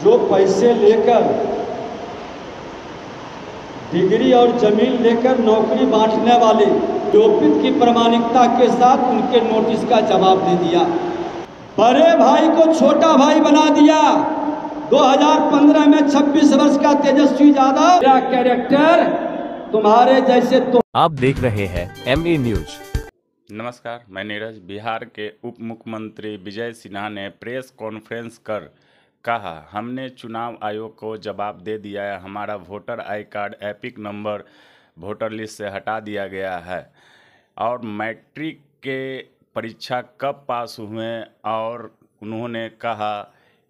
जो पैसे लेकर डिग्री और जमीन लेकर नौकरी बांटने वाले आरोपित की प्रामाणिकता के साथ उनके नोटिस का जवाब दे दिया। बड़े भाई को छोटा भाई बना दिया। 2015 में 26 वर्ष का तेजस्वी यादव का कैरेक्टर तुम्हारे जैसे तो। आप देख रहे हैं MA न्यूज। नमस्कार, मैं नीरज। बिहार के उप मुख्यमंत्री विजय सिन्हा ने प्रेस कॉन्फ्रेंस कर कहा, हमने चुनाव आयोग को जवाब दे दिया है। हमारा voter I card epic number voter list से हटा दिया गया है और मैट्रिक के परीक्षा कब पास हुए, और उन्होंने कहा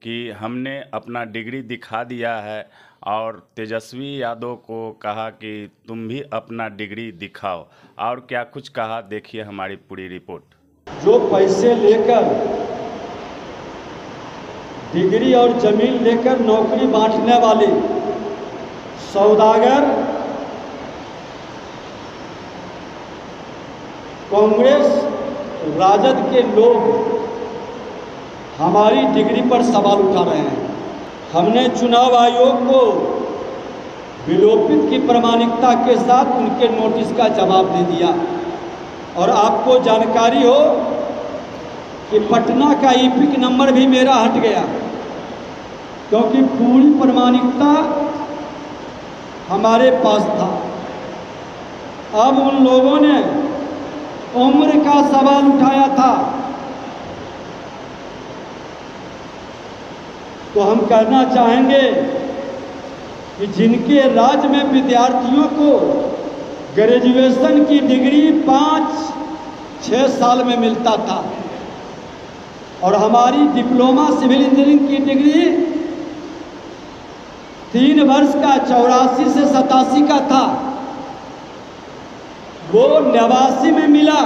कि हमने अपना डिग्री दिखा दिया है और तेजस्वी यादव को कहा कि तुम भी अपना डिग्री दिखाओ। और क्या कुछ कहा, देखिए हमारी पूरी रिपोर्ट। जो पैसे लेकर डिग्री और जमीन लेकर नौकरी बांटने वाले सौदागर कांग्रेस राजद के लोग हमारी डिग्री पर सवाल उठा रहे हैं। हमने चुनाव आयोग को विलोपित की प्रामाणिकता के साथ उनके नोटिस का जवाब दे दिया। और आपको जानकारी हो कि पटना का एपिक नंबर भी मेरा हट गया, क्योंकि पूरी प्रामाणिकता हमारे पास था। अब उन लोगों ने उम्र का सवाल उठाया था, तो हम कहना चाहेंगे कि जिनके राज्य में विद्यार्थियों को ग्रेजुएशन की डिग्री 5-6 साल में मिलता था और हमारी डिप्लोमा सिविल इंजीनियरिंग की डिग्री 3 वर्ष का 84 से 87 का था, वो 89 में मिला।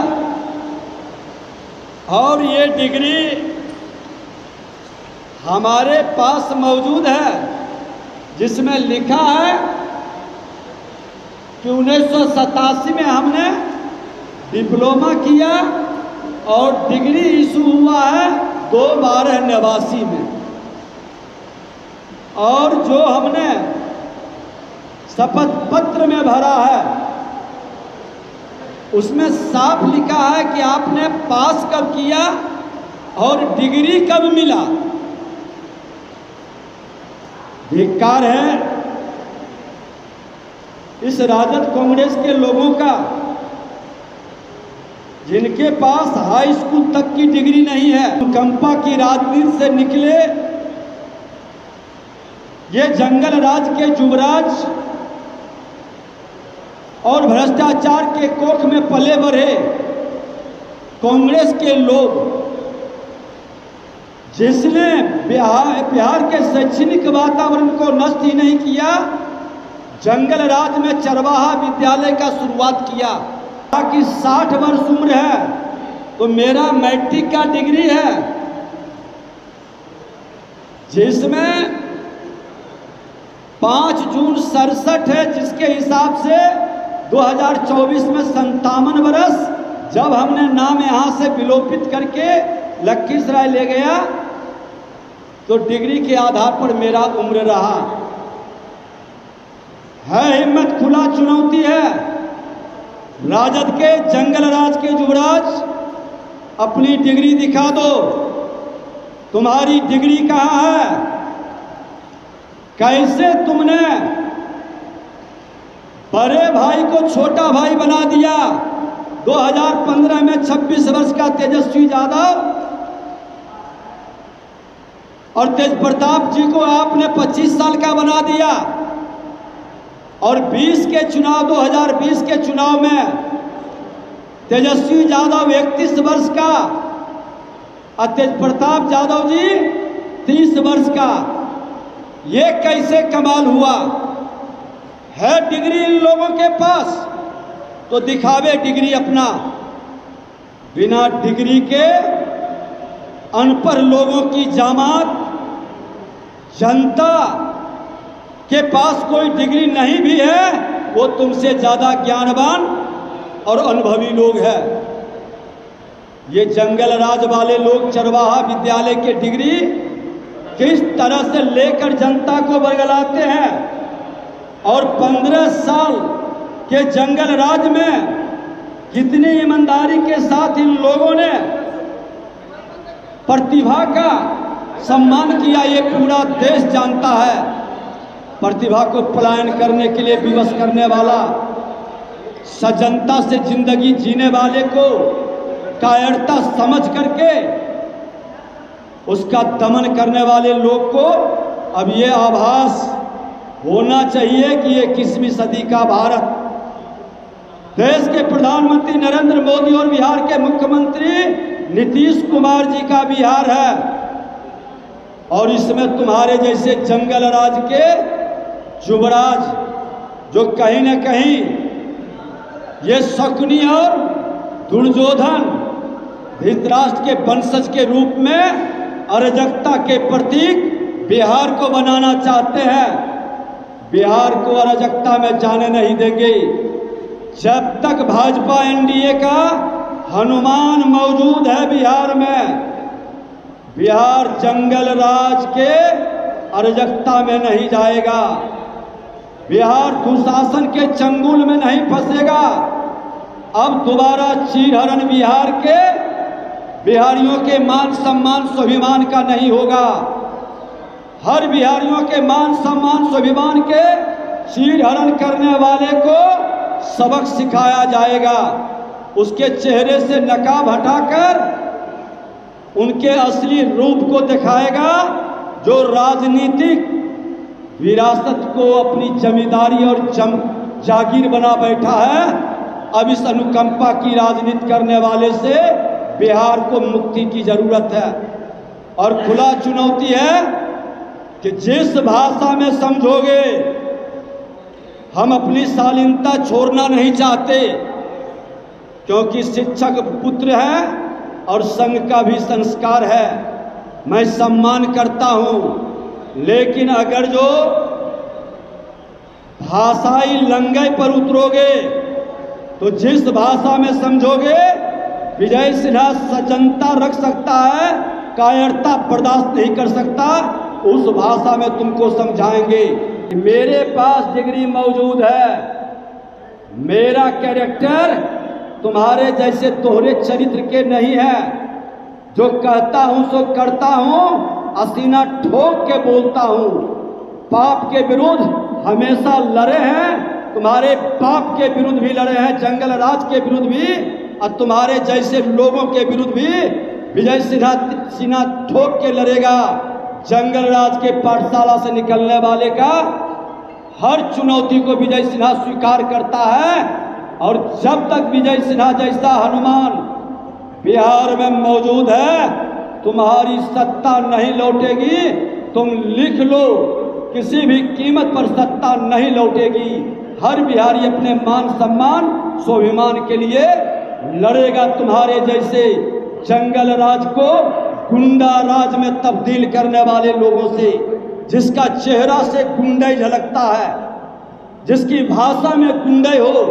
और ये डिग्री हमारे पास मौजूद है, जिसमें लिखा है कि 1987 में हमने डिप्लोमा किया और डिग्री इशू हुआ है 2/12/89 में। और जो हमने शपथ पत्र में भरा है उसमें साफ लिखा है कि आपने पास कब किया और डिग्री कब मिला। धिक्कार है इस राजद कांग्रेस के लोगों का, जिनके पास हाई स्कूल तक की डिग्री नहीं है। कंपा की राजनीति से निकले ये जंगल राज के युवराज और भ्रष्टाचार के कोख में पले बढ़े कांग्रेस के लोग, जिसने बिहार के शैक्षणिक वातावरण को नष्ट ही नहीं किया, जंगल राज में चरवाहा विद्यालय का शुरुआत किया। कि 60 वर्ष उम्र है तो मेरा मैट्रिक का डिग्री है, जिसमें 5 जून 67 है, जिसके हिसाब से 2024 में 57 वर्ष, जब हमने नाम यहाँ से विलोपित करके लखीसराय ले गया तो डिग्री के आधार पर मेरा उम्र रहा है। हिम्मत, खुला चुनौती है। राजद के जंगल राज के युवराज, अपनी डिग्री दिखा दो। तुम्हारी डिग्री कहाँ है? कैसे तुमने बड़े भाई को छोटा भाई बना दिया? 2015 में 26 वर्ष का तेजस्वी यादव और तेज प्रताप जी को आपने 25 साल का बना दिया। और 2020 के चुनाव में तेजस्वी यादव 31 वर्ष का और तेज प्रताप यादव जी 30 वर्ष का। ये कैसे कमाल हुआ है? डिग्री इन लोगों के पास तो दिखावे डिग्री अपना। बिना डिग्री के अनपढ़ लोगों की जमात, जनता के पास कोई डिग्री नहीं भी है, वो तुमसे ज़्यादा ज्ञानवान और अनुभवी लोग हैं। ये जंगल राज वाले लोग चरवाहा विद्यालय के डिग्री किस तरह से लेकर जनता को बरगलाते हैं। और 15 साल के जंगल राज में कितनी ईमानदारी के साथ इन लोगों ने प्रतिभा का सम्मान किया, ये पूरा देश जानता है। प्रतिभा को पलायन करने के लिए विवश करने वाला, सजनता से जिंदगी जीने वाले को कायरता समझ करके उसका दमन करने वाले लोग को अब ये आभास होना चाहिए कि ये 21वीं सदी का भारत, देश के प्रधानमंत्री नरेंद्र मोदी और बिहार के मुख्यमंत्री नीतीश कुमार जी का बिहार है। और इसमें तुम्हारे जैसे जंगल राज के युवराज, जो कहीं न कहीं ये शकुनी और दुर्योधन धृतराष्ट्र के वंशज के रूप में अराजकता के प्रतीक बिहार को बनाना चाहते हैं। बिहार को अराजकता में जाने नहीं देंगे। जब तक भाजपा एनडीए का हनुमान मौजूद है बिहार में, बिहार जंगल राज के अराजकता में नहीं जाएगा। बिहार दुशासन के चंगुल में नहीं फंसेगा। अब दोबारा चीरहरण बिहार के बिहारियों के मान सम्मान स्वाभिमान का नहीं होगा। हर बिहारियों के मान सम्मान स्वाभिमान के चीरहरण करने वाले को सबक सिखाया जाएगा। उसके चेहरे से नकाब हटाकर उनके असली रूप को दिखाएगा, जो राजनीतिक विरासत को अपनी जमींदारी और जागीर बना बैठा है। अब इस अनुकंपा की राजनीति करने वाले से बिहार को मुक्ति की जरूरत है। और खुला चुनौती है कि जिस भाषा में समझोगे, हम अपनी शालीनता छोड़ना नहीं चाहते, क्योंकि शिक्षक पुत्र है और संघ का भी संस्कार है। मैं सम्मान करता हूं, लेकिन अगर जो भाषाई लंगई पर उतरोगे तो जिस भाषा में समझोगे, विजय सिन्हा सजनता रख सकता है, कायरता बर्दाश्त नहीं कर सकता, उस भाषा में तुमको समझाएंगे। मेरे पास डिग्री मौजूद है, मेरा कैरेक्टर तुम्हारे जैसे दोहरे चरित्र के नहीं है। जो कहता हूं सो करता हूं, असीना ठोक के बोलता हूं। पाप के विरुद्ध हमेशा लड़े हैं, तुम्हारे पाप के विरुद्ध भी लड़े हैं, जंगल राज के विरुद्ध भी, और तुम्हारे जैसे लोगों के विरुद्ध भी विजय सिन्हा सीना ठोक के लड़ेगा। जंगल राज के पाठशाला से निकलने वाले का हर चुनौती को विजय सिन्हा स्वीकार करता है। और जब तक विजय सिन्हा जैसा हनुमान बिहार में मौजूद है, तुम्हारी सत्ता नहीं लौटेगी। तुम लिख लो, किसी भी कीमत पर सत्ता नहीं लौटेगी। हर बिहारी अपने मान सम्मान स्वाभिमान के लिए लड़ेगा तुम्हारे जैसे जंगल राज को गुंडा राज में तब्दील करने वाले लोगों से, जिसका चेहरा से गुंडई झलकता है, जिसकी भाषा में गुंडई हो।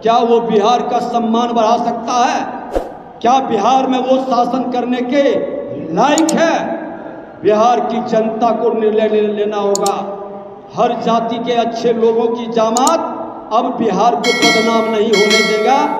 क्या वो बिहार का सम्मान बढ़ा सकता है? क्या बिहार में वो शासन करने के लायक है? बिहार की जनता को निर्णय लेना होगा। हर जाति के अच्छे लोगों की जामात अब बिहार को बदनाम नहीं होने देगा।